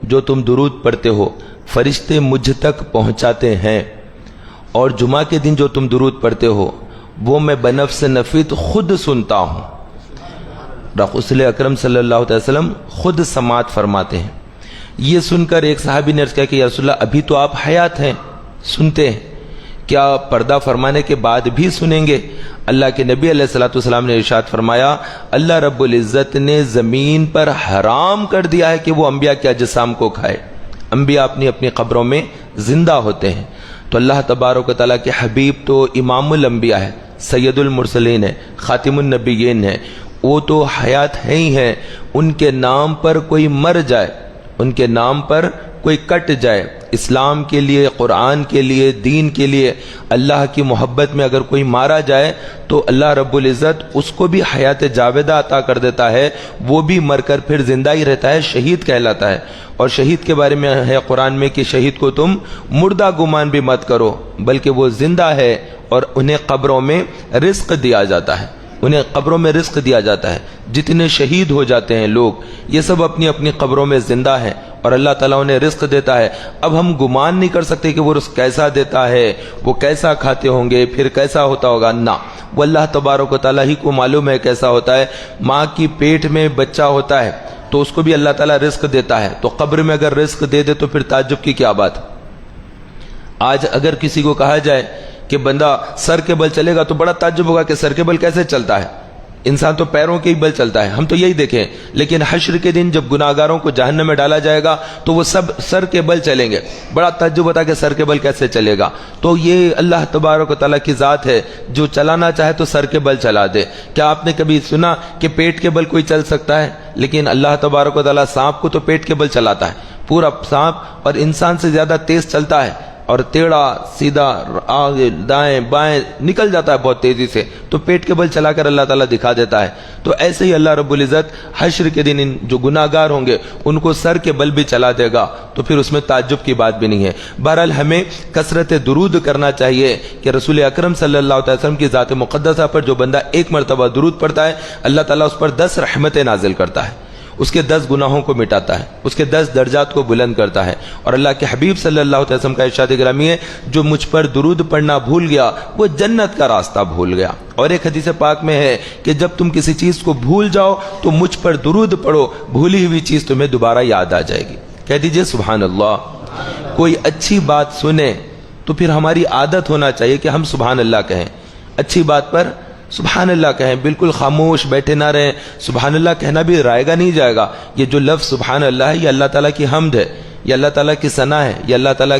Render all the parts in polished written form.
جو تم درود پڑھتے ہو فرشتے مجھ تک پہنچاتے ہیں، اور جمعہ کے دن جو تم درود پڑھتے ہو وہ میں بنفس نفیت خود سنتا ہوں۔ رسول اکرم صلی اللہ علیہ وسلم خود سماعت فرماتے ہیں۔ یہ سن کر ایک صحابی نے عرض کیا کہ یا رسول اللہ ابھی تو آپ حیات ہیں، سنتے ہیں، کیا پردہ فرمانے کے بعد بھی سنیں گے؟ اللہ کے نبی علیہ الصلوۃ والسلام نے ارشاد فرمایا اللہ رب العزت نے زمین پر حرام کر دیا ہے کہ وہ انبیاء کے اجسام کو کھائے۔ انبیاء اپنی اپنی قبروں میں زندہ ہوتے ہیں، تو اللہ تبارک و تعالیٰ کے حبیب تو امام الانبیاء ہے، سید المرسلین ہے، خاتم النبیین ہے، وہ تو حیات ہیں ہی ہیں۔ ان کے نام پر کوئی مر جائے، ان کے نام پر کوئی کٹ جائے، اسلام کے لیے، قرآن کے لیے، دین کے لیے، اللہ کی محبت میں اگر کوئی مارا جائے تو اللہ رب العزت اس کو بھی حیات جاویدہ عطا کر دیتا ہے، وہ بھی مر کر پھر زندہ ہی رہتا ہے، شہید کہلاتا ہے۔ اور شہید کے بارے میں ہے قرآن میں کہ شہید کو تم مردہ گمان بھی مت کرو، بلکہ وہ زندہ ہے اور انہیں قبروں میں رزق دیا جاتا ہے، انہیں قبروں میں رزق دیا جاتا ہے۔ جتنے شہید ہو جاتے ہیں لوگ یہ سب اپنی اپنی قبروں میں زندہ ہیں اور اللہ تعالیٰ انہیں رزق دیتا ہے۔ اب ہم گمان نہیں کر سکتے کہ وہ رزق کیسا دیتا ہے، وہ کیسا کھاتے ہوں گے، پھر کیسا ہوتا ہوگا، نہ، وہ اللہ تبارک و تعالیٰ ہی کو معلوم ہے کیسا ہوتا ہے۔ ماں کی پیٹ میں بچہ ہوتا ہے تو اس کو بھی اللہ تعالیٰ رزق دیتا ہے، تو قبر میں اگر رزق دے دے تو پھر تعجب کی کیا بات۔ آج اگر کسی کو کہا جائے کہ بندہ سر کے بل چلے گا تو بڑا تعجب ہوگا کہ سر کے بل کیسے چلتا ہے، انسان تو پیروں کے ہی بل چلتا ہے، ہم تو یہی دیکھیں۔ لیکن حشر کے دن جب گناہگاروں کو جہنم میں ڈالا جائے گا تو وہ سب سر کے بل چلیں گے، بڑا تعجب ہوتا ہے کہ سر کے بل کیسے چلے گا۔ تو یہ اللہ تبارک و تعالیٰ کی ذات ہے، جو چلانا چاہے تو سر کے بل چلا دے۔ کیا آپ نے کبھی سنا کہ پیٹ کے بل کوئی چل سکتا ہے؟ لیکن اللہ تبارک و تعالیٰ سانپ کو تو پیٹ کے بل چلاتا ہے، پورا سانپ اور انسان سے زیادہ تیز چلتا ہے، اور ٹیڑھا سیدھا آگے دائیں بائیں نکل جاتا ہے بہت تیزی سے، تو پیٹ کے بل چلا کر اللہ تعالیٰ دکھا دیتا ہے۔ تو ایسے ہی اللہ رب العزت حشر کے دن ان جو گناہگار ہوں گے ان کو سر کے بل بھی چلا دے گا، تو پھر اس میں تعجب کی بات بھی نہیں ہے۔ بہرحال ہمیں کثرت درود کرنا چاہیے کہ رسول اکرم صلی اللہ علیہ وسلم کی ذات مقدسہ پر جو بندہ ایک مرتبہ درود پڑھتا ہے اللہ تعالیٰ اس پر 10 رحمتیں نازل کرتا ہے، اس کے 10 گناہوں کو مٹاتا ہے، اس کے 10 درجات کو بلند کرتا ہے۔ اور اللہ کے حبیب صلی اللہ علیہ وسلم کا ارشاد گرامی ہے جو مجھ پر درود پڑھنا بھول گیا وہ جنت کا راستہ بھول گیا۔ اور ایک حدیث پاک میں ہے کہ جب تم کسی چیز کو بھول جاؤ تو مجھ پر درود پڑھو، بھولی ہوئی چیز تمہیں دوبارہ یاد آ جائے گی۔ کہہ دیجئے سبحان اللہ۔ کوئی اچھی بات سنے تو پھر ہماری عادت ہونا چاہیے کہ ہم سبحان اللہ کہیں، اچھی بات پر سبحان اللہ کہیں، بالکل خاموش بیٹھے نہ رہیں۔ سبحان اللہ کہنا بھی رائے گا نہیں جائے گا۔ یہ جو لفظ سبحان اللہ ہے یہ اللہ تعالیٰ کی حمد ہے، یہ اللہ تعالیٰ کی ثنا ہے، یہ اللہ تعالیٰ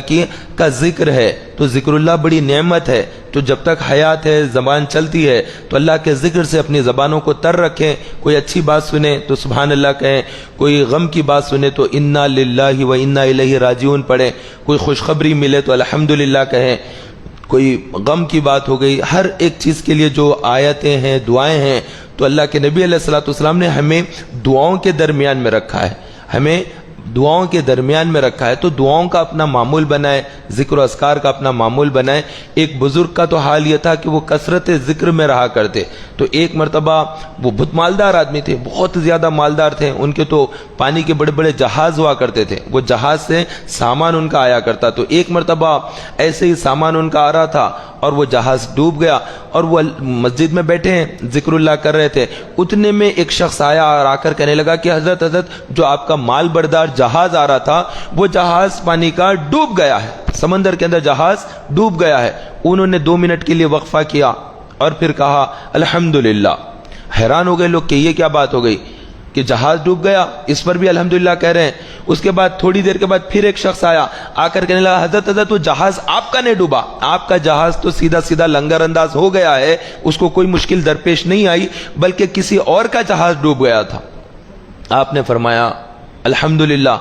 کا ذکر ہے۔ تو ذکر اللہ بڑی نعمت ہے، تو جب تک حیات ہے زبان چلتی ہے تو اللہ کے ذکر سے اپنی زبانوں کو تر رکھیں۔ کوئی اچھی بات سنیں تو سبحان اللہ کہیں، کوئی غم کی بات سنیں تو انا للہ و انا الیہ راجعون پڑھیں، کوئی خوشخبری ملے تو الحمدللہ کہیں، کوئی غم کی بات ہو گئی، ہر ایک چیز کے لیے جو آیتیں ہیں، دعائیں ہیں، تو اللہ کے نبی علیہ الصلوۃ والسلام نے ہمیں دعاؤں کے درمیان میں رکھا ہے، ہمیں دعاؤں کے درمیان میں رکھا ہے، تو دعاؤں کا اپنا معمول بنائے، ذکر و اذکار کا اپنا معمول بنائے۔ ایک بزرگ کا تو حال یہ تھا کہ وہ کثرت ذکر میں رہا کرتے، تو ایک مرتبہ وہ بہت مالدار آدمی تھے، بہت زیادہ مالدار تھے، ان کے تو پانی کے بڑے بڑے جہاز ہوا کرتے تھے، وہ جہاز سے سامان ان کا آیا کرتا، تو ایک مرتبہ ایسے ہی سامان ان کا آ رہا تھا اور وہ جہاز ڈوب گیا، اور وہ مسجد میں بیٹھے ہیں ذکر اللہ کر رہے تھے، اتنے میں ایک شخص آیا اور آ کر کہنے لگا کہ حضرت جو آپ کا مال بردار جہاز آ رہا تھا وہ جہاز پانی کا ڈوب گیا ہے، سمندر کے اندر جہاز ڈوب گیا ہے۔ انہوں نے 2 منٹ کے لیے وقفہ کیا اور پھر کہا الحمدللہ۔ حیران ہو گئے لوگ کہ یہ کیا بات ہو گئی کہ جہاز ڈوب گیا، اس پر بھی الحمدللہ کہہ رہے ہیں۔ اس کے بعد تھوڑی دیر کے بعد پھر ایک شخص آیا، آ کر کہنے لگا حضرت وہ جہاز آپ کا نہیں ڈوبا، آپ کا جہاز تو سیدھا سیدھا لنگر انداز ہو گیا ہے، اس کو کوئی مشکل درپیش نہیں آئی، بلکہ کسی اور کا جہاز ڈوب گیا تھا۔ آپ نے فرمایا الحمدللہ۔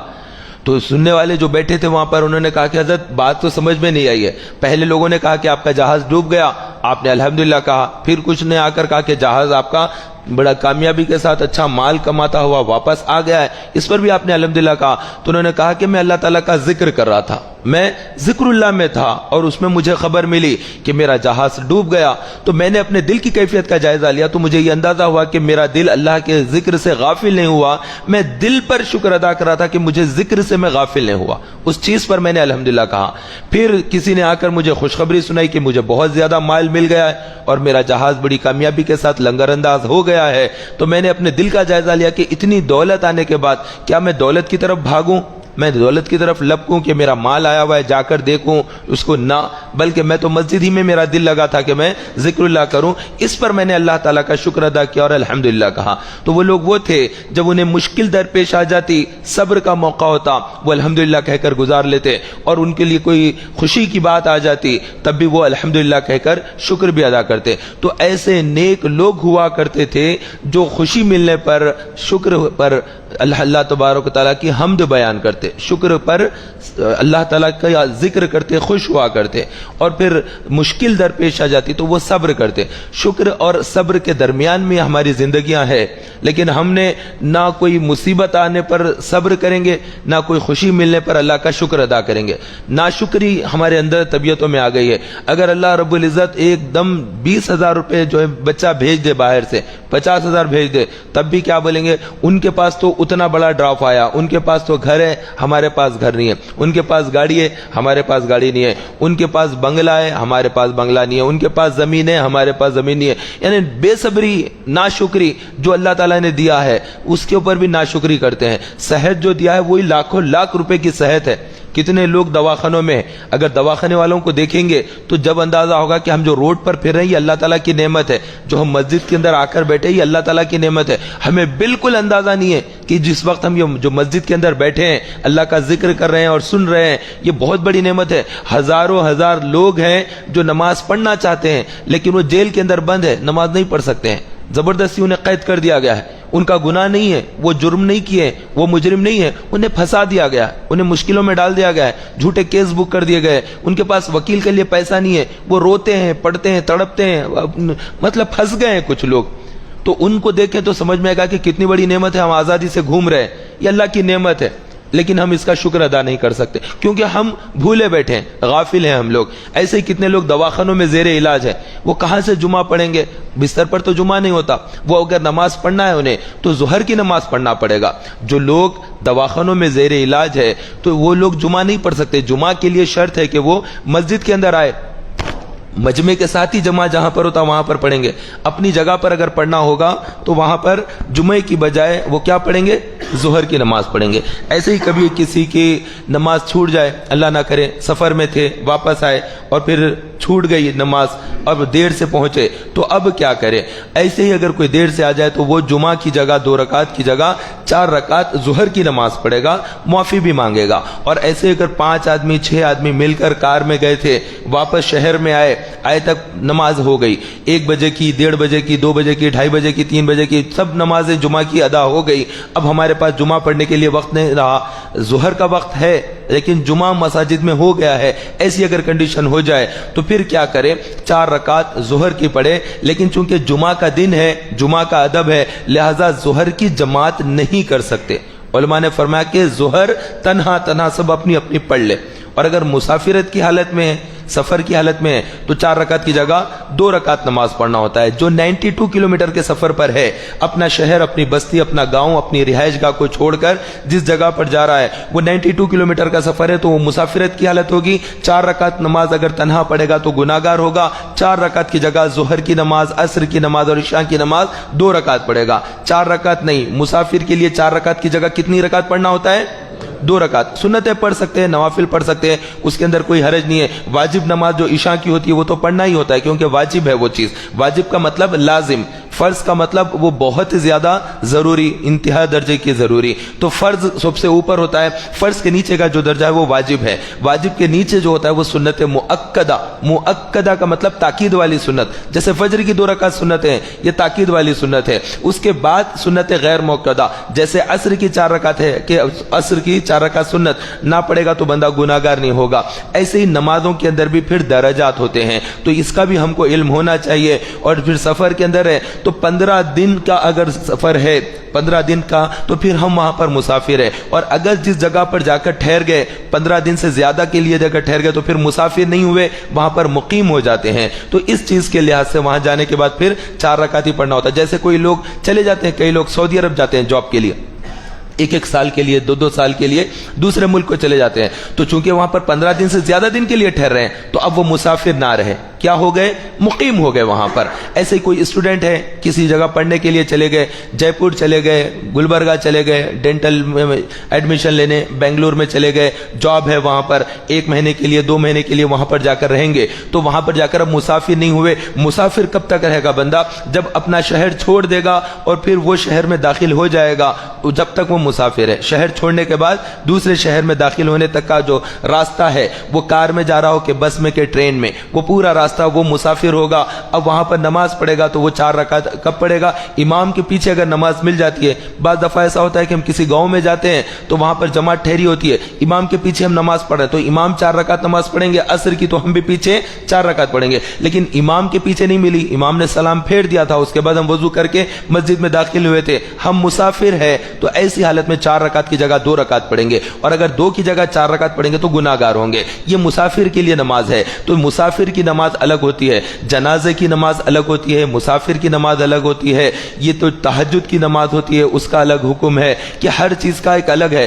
تو سننے والے جو بیٹھے تھے وہاں پر انہوں نے کہا کہ حضرت بات تو سمجھ میں نہیں آئی ہے، پہلے لوگوں نے کہا کہ آپ کا جہاز ڈوب گیا، آپ نے الحمدللہ کہا، پھر کچھ نے آ کر کہا کہ جہاز آپ کا بڑا کامیابی کے ساتھ اچھا مال کماتا ہوا واپس آ گیا ہے، اس پر بھی آپ نے الحمدللہ کہا۔ تو انہوں نے کہا کہ میں اللہ تعالیٰ کا ذکر کر رہا تھا، میں ذکر اللہ میں تھا، اور اس میں مجھے خبر ملی کہ میرا جہاز ڈوب گیا۔ تو میں نے اپنے دل کی کیفیت کا جائزہ لیا تو مجھے یہ اندازہ ہوا کہ میرا دل اللہ کے ذکر سے غافل نہیں ہوا، میں دل پر شکر ادا کر رہا تھا کہ مجھے ذکر سے میں غافل نہیں ہوا، اس چیز پر میں نے الحمدللہ کہا۔ پھر کسی نے آ کر مجھے خوشخبری سنائی کہ مجھے بہت زیادہ مال مل گیا ہے اور میرا جہاز بڑی کامیابی کے ساتھ لنگر انداز ہو گیا ہے۔ تو میں نے اپنے دل کا جائزہ لیا کہ اتنی دولت آنے کے بعد کیا میں دولت کی طرف بھاگوں، میں دولت کی طرف لپکوں کہ میرا مال آیا ہوا ہے جا کر دیکھوں اس کو، نہ، بلکہ میں تو مسجد ہی میں میرا دل لگا تھا کہ میں ذکر اللہ کروں۔ اس پر میں نے اللہ تعالیٰ کا شکر ادا کیا اور الحمدللہ کہا۔ تو وہ لوگ وہ تھے جب انہیں مشکل درپیش آ جاتی، صبر کا موقع ہوتا، وہ الحمدللہ کہہ کر گزار لیتے، اور ان کے لیے کوئی خوشی کی بات آ جاتی تب بھی وہ الحمدللہ کہہ کر شکر بھی ادا کرتے۔ تو ایسے نیک لوگ ہوا کرتے تھے جو خوشی ملنے پر شکر پر اللہ تبارک و تعالیٰ کی حمد بیان کرتے، شکر پر اللہ تعالیٰ کا ذکر کرتے، خوش ہوا کرتے، اور پھر مشکل درپیش آ جاتی تو وہ صبر کرتے۔ شکر اور صبر کے درمیان میں ہماری زندگیاں ہیں، لیکن ہم نے نہ کوئی مصیبت آنے پر صبر کریں گے، نہ کوئی خوشی ملنے پر اللہ کا شکر ادا کریں گے۔ ناشکری ہمارے اندر طبیعتوں میں آ گئی ہے۔ اگر اللہ رب العزت ایک دم 20,000 روپے جو ہے بچہ بھیج دے، باہر سے 50,000 بھیج دے، تب بھی کیا بولیں گے، ان کے پاس تو اتنا بڑا ڈراپ آیا، ان کے پاس تو گھر ہے، ہمارے پاس گھر نہیں ہے، ان کے پاس گاڑی ہے، ہمارے پاس گاڑی نہیں ہے، ان کے پاس بنگلہ ہے، ہمارے پاس بنگلہ نہیں ہے، ان کے پاس زمین ہے، ہمارے پاس زمین نہیں ہے۔ یعنی بے صبری، ناشکری جو اللہ تعالیٰ نے دیا ہے اس کے اوپر بھی ناشکری کرتے ہیں۔ صحت جو دیا ہے وہی لاکھوں لاکھ روپے کی صحت ہے۔ کتنے لوگ دواخانوں میں، اگر دواخانے والوں کو دیکھیں گے تو جب اندازہ ہوگا کہ ہم جو روڈ پر پھر رہے ہیں یہ اللہ تعالیٰ کی نعمت ہے، جو ہم مسجد کے اندر آ کر بیٹھے یہ اللہ تعالیٰ کی نعمت ہے۔ ہمیں بالکل اندازہ نہیں ہے کہ جس وقت ہم جو مسجد کے اندر بیٹھے ہیں اللہ کا ذکر کر رہے ہیں اور سن رہے ہیں، یہ بہت بڑی نعمت ہے۔ ہزاروں ہزار لوگ ہیں جو نماز پڑھنا چاہتے ہیں لیکن وہ جیل کے اندر بند ہے، نماز نہیں پڑھ سکتے ہیں، زبردستی انہیں قید کر دیا گیا ہے۔ ان کا گناہ نہیں ہے، وہ جرم نہیں کیے، وہ مجرم نہیں ہے، انہیں پھنسا دیا گیا، انہیں مشکلوں میں ڈال دیا گیا ہے، جھوٹے کیس بک کر دیے گئے، ان کے پاس وکیل کے لیے پیسہ نہیں ہے، وہ روتے ہیں، پڑھتے ہیں، تڑپتے ہیں، مطلب پھنس گئے ہیں کچھ لوگ۔ تو ان کو دیکھیں تو سمجھ میں آئے گا کہ کتنی بڑی نعمت ہے، ہم آزادی سے گھوم رہے ہیں، یہ اللہ کی نعمت ہے، لیکن ہم اس کا شکر ادا نہیں کر سکتے کیونکہ ہم بھولے بیٹھے ہیں، غافل ہیں ہم لوگ۔ ایسے ہی کتنے لوگ دواخانوں میں زیر علاج ہیں، وہ کہاں سے جمعہ پڑھیں گے، بستر پر تو جمعہ نہیں ہوتا، وہ اگر نماز پڑھنا ہے انہیں تو ظہر کی نماز پڑھنا پڑے گا۔ جو لوگ دواخانوں میں زیر علاج ہے تو وہ لوگ جمعہ نہیں پڑھ سکتے، جمعہ کے لیے شرط ہے کہ وہ مسجد کے اندر آئے، مجمع کے ساتھ ہی جمعہ جہاں پر ہوتا وہاں پر پڑھیں گے۔ اپنی جگہ پر اگر پڑھنا ہوگا تو وہاں پر جمعے کی بجائے وہ کیا پڑھیں گے، ظہر کی نماز پڑھیں گے۔ ایسے ہی کبھی کسی کی نماز چھوٹ جائے، اللہ نہ کرے سفر میں تھے واپس آئے اور پھر چھوٹ گئی نماز، اب دیر سے پہنچے تو اب کیا کرے۔ ایسے ہی اگر کوئی دیر سے آ جائے تو وہ جمعہ کی جگہ 2 رکعت کی جگہ 4 رکعت ظہر کی نماز پڑھے گا، معافی بھی مانگے گا۔ اور ایسے اگر 5 آدمی 6 آدمی مل کر کار میں گئے تھے، واپس شہر میں آئے تک نماز ہو گئی، 1 بجے کی، 1:30 بجے کی، 2 بجے کی، 2:30 بجے کی، 3 بجے کی، سب نمازیں جمعہ کی ادا ہو گئی۔ اب ہمارے پاس جمعہ پڑھنے کے لیے وقت نہیں رہا، ظہر کا وقت ہے لیکن جمعہ مساجد میں ہو گیا ہے، ایسی اگر کنڈیشن ہو جائے تو پھر کیا کرے، 4 رکعت ظہر کی پڑھے، لیکن چونکہ جمعہ کا دن ہے، جمعہ کا ادب ہے، لہذا ظہر کی جماعت نہیں کر سکتے۔ علماء نے فرمایا کہ ظہر تنہا سب اپنی اپنی پڑھ لے، اور اگر مسافرت کی حالت میں ہے، سفر کی حالت میں ہے تو 4 رکعت کی جگہ 2 رکعت نماز پڑھنا ہوتا ہے۔ جو 92 کلومیٹر کے سفر پر ہے، اپنا شہر، اپنی بستی، اپنا گاؤں، اپنی رہائش گاہ کو چھوڑ کر جس جگہ پر جا رہا ہے وہ 92 کلومیٹر کا سفر ہے تو وہ مسافرت کی حالت ہوگی۔ 4 رکعت نماز اگر تنہا پڑھے گا تو گناہگار ہوگا۔ 4 رکعت کی جگہ ظہر کی نماز، عصر کی نماز اور عشاء کی نماز 2 رکعت پڑھے گا، 4 رکعت نہیں۔ مسافر کے لیے 4 رکعت کی جگہ کتنی رکعت پڑھنا ہوتا ہے، 2 رکعت۔ سنتیں پڑھ سکتے ہیں، نوافل پڑھ سکتے ہیں، اس کے اندر کوئی حرج نہیں ہے۔ واجب نماز جو عشاء کی ہوتی ہے وہ تو پڑھنا ہی ہوتا ہے کیونکہ واجب ہے وہ چیز۔ واجب کا مطلب لازم، فرض کا مطلب وہ بہت زیادہ ضروری، انتہا درجے کی ضروری۔ تو فرض سب سے اوپر ہوتا ہے، فرض کے نیچے کا جو درجہ ہے وہ واجب ہے، واجب کے نیچے جو ہوتا ہے وہ سنت مؤکدہ۔ مؤکدہ کا مطلب تاکید والی سنت، جیسے فجر کی 2 رکعت سنت ہے، یہ تاکید والی سنت ہے۔ اس کے بعد سنت غیر مؤکدہ، جیسے عصر کی 4 رکعت ہے کہ عصر کی 4 رکعت سنت نہ پڑے گا تو بندہ گناہگار نہیں ہوگا۔ ایسے ہی نمازوں کے اندر بھی پھر درجات ہوتے ہیں، تو اس کا بھی ہم کو علم ہونا چاہیے۔ اور پھر سفر کے اندر ہے تو 15 دن کا اگر سفر ہے 15 دن کا تو پھر ہم وہاں پر مسافر ہیں، اور اگر جس جگہ پر جا کر ٹھہر گئے 15 دن سے زیادہ کے لیے جگہ ٹھہر گئے تو پھر مسافر نہیں ہوئے، وہاں پر مقیم ہو جاتے ہیں۔ تو اس چیز کے لحاظ سے وہاں جانے کے بعد پھر 4 رکعت ہی پڑھنا ہوتا ہے۔ جیسے کوئی لوگ چلے جاتے ہیں، کئی لوگ سعودی عرب جاتے ہیں جاب کے لیے، 1 سال کے لیے 2 سال کے لیے دوسرے ملک کو چلے جاتے ہیں، تو چونکہ وہاں پر 15 دن سے زیادہ دن کے لیے ٹھہر رہے ہیں تو اب وہ مسافر نہ رہے، کیا ہو گئے؟ مقیم ہو گئے وہاں پر۔ ایسے ہی کوئی اسٹوڈنٹ ہے، کسی جگہ پڑھنے کے لیے چلے گئے، جے پور چلے گئے، گلبرگہ چلے گئے ڈینٹل میں ایڈمیشن لینے، بنگلور میں چلے گئے، جاب ہے وہاں پر، 1 مہینے کے لیے 2 مہینے کے لیے وہاں پر جا کر رہیں گے، تو وہاں پر جا کر اب مسافر نہیں ہوئے۔ مسافر کب تک رہے گا بندہ؟ جب اپنا شہر چھوڑ دے گا اور پھر وہ شہر میں داخل ہو جائے گا، جب تک وہ مسافر ہے۔ شہر چھوڑنے کے بعد دوسرے شہر میں داخل ہونے تک کا جو راستہ ہے، وہ کار میں جا رہا ہو کہ بس میں کہ ٹرین میں، وہ پورا راستہ وہ مسافر ہوگا۔ اب وہاں پر نماز پڑھے گا تو وہ 4 رکعت کب پڑھے گا؟ امام کے پیچھے اگر نماز مل جاتی ہے۔ بعض دفعہ ایسا ہوتا ہے کہ ہم کسی گاؤں میں جاتے ہیں تو وہاں پر جماعت ٹھہری ہوتی ہے، امام کے پیچھے ہم نماز پڑھ رہے ہیں تو امام 4 رکعت نماز پڑھیں گے عصر کی، تو ہم بھی پیچھے 4 رکعت پڑھیں گے، لیکن امام کے پیچھے نہیں ملی، امام نے سلام پھیر دیا تھا، اس کے بعد ہم وضو کر کے مسجد میں داخل ہوئے تھے، ہم مسافر ہیں، تو ایسی حالت میں 4 رکعت کی جگہ 2 رکعت پڑھیں گے، اور اگر 2 کی جگہ 4 رکعت پڑھیں گے تو گناہ گار ہوں گے۔ یہ مسافر کے لیے نماز ہے۔ تو مسافر کی نماز الگ ہوتی ہے، جنازے کی نماز الگ ہوتی ہے، مسافر کی نماز الگ ہوتی ہے، یہ تو تہجد کی نماز ہوتی ہے، اس کا الگ حکم ہے کہ ہر چیز کا ایک الگ ہے۔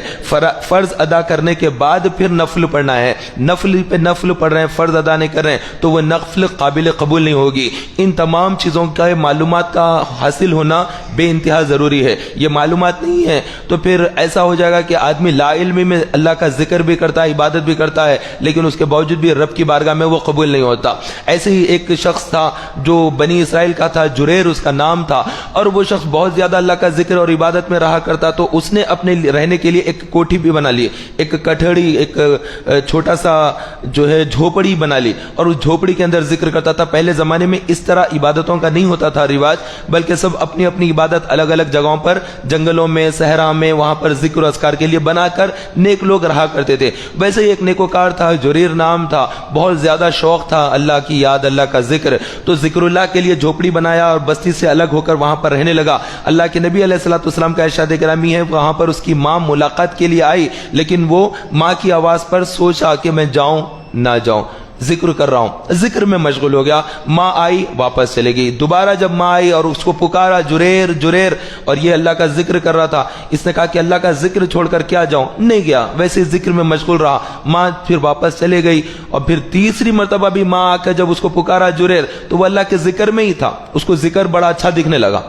فرض ادا کرنے کے بعد پھر نفل پڑھنا ہے، نفل پہ نفل پڑھ رہے ہیں، فرض ادا نہیں کر رہے ہیں تو وہ نفل قابل قبول نہیں ہوگی۔ ان تمام چیزوں کا معلومات کا حاصل ہونا بے انتہا ضروری ہے۔ یہ معلومات نہیں ہے تو پھر ایسا ہو جائے گا کہ آدمی لا علمی میں اللہ کا ذکر بھی کرتا ہے، عبادت بھی کرتا ہے، لیکن اس کے باوجود بھی رب کی بارگاہ میں وہ قبول نہیں ہوتا۔ ایسے ہی ایک شخص تھا جو بنی اسرائیل کا تھا، جریر اس کا نام تھا، اور وہ شخص بہت زیادہ اللہ کا ذکر اور عبادت میں رہا کرتا، تو اس نے اپنے رہنے کے لیے ایک کوٹھی بھی بنا لی، ایک کٹھڑی، ایک چھوٹا سا جو ہے جھوپڑی بنا لی، اور اس جھوپڑی کے اندر ذکر کرتا تھا۔ پہلے زمانے میں اس طرح عبادتوں کا نہیں ہوتا تھا رواج، بلکہ سب اپنی اپنی عبادت الگ الگ جگہوں پر، جنگلوں میں، صحرا میں، وہاں پر ذکر و اذکار کے لیے بنا کر نیک لوگ رہا کرتے تھے۔ ویسے ہی ایک نیکوکار تھا، جریر نام تھا، بہت زیادہ شوق تھا اللہ کی یاد، اللہ کا ذکر، تو ذکر اللہ کے لیے جھوپڑی بنایا اور بستی سے الگ ہو کر وہاں پر رہنے لگا۔ اللہ کے نبی علیہ الصلوۃ والسلام کا ارشاد گرامی ہے، وہاں پر اس کی ماں ملاقات کے لیے آئی، لیکن وہ ماں کی آواز پر سوچا کہ میں جاؤں نہ جاؤں، ذکر کر رہا ہوں، ذکر میں مشغول ہو گیا۔ ماں آئی، واپس چلے گئی، دوبارہ جب ماں آئی اور اس کو پکارا جریر جریر، اور یہ اللہ کا ذکر کر رہا تھا، اس نے کہا کہ اللہ کا ذکر چھوڑ کر کیا جاؤں، نہیں گیا، ویسے ذکر میں مشغول رہا۔ ماں پھر واپس چلے گئی، اور پھر تیسری مرتبہ بھی ماں آ کر جب اس کو پکارا جریر، تو وہ اللہ کے ذکر میں ہی تھا، اس کو ذکر بڑا اچھا دکھنے لگا۔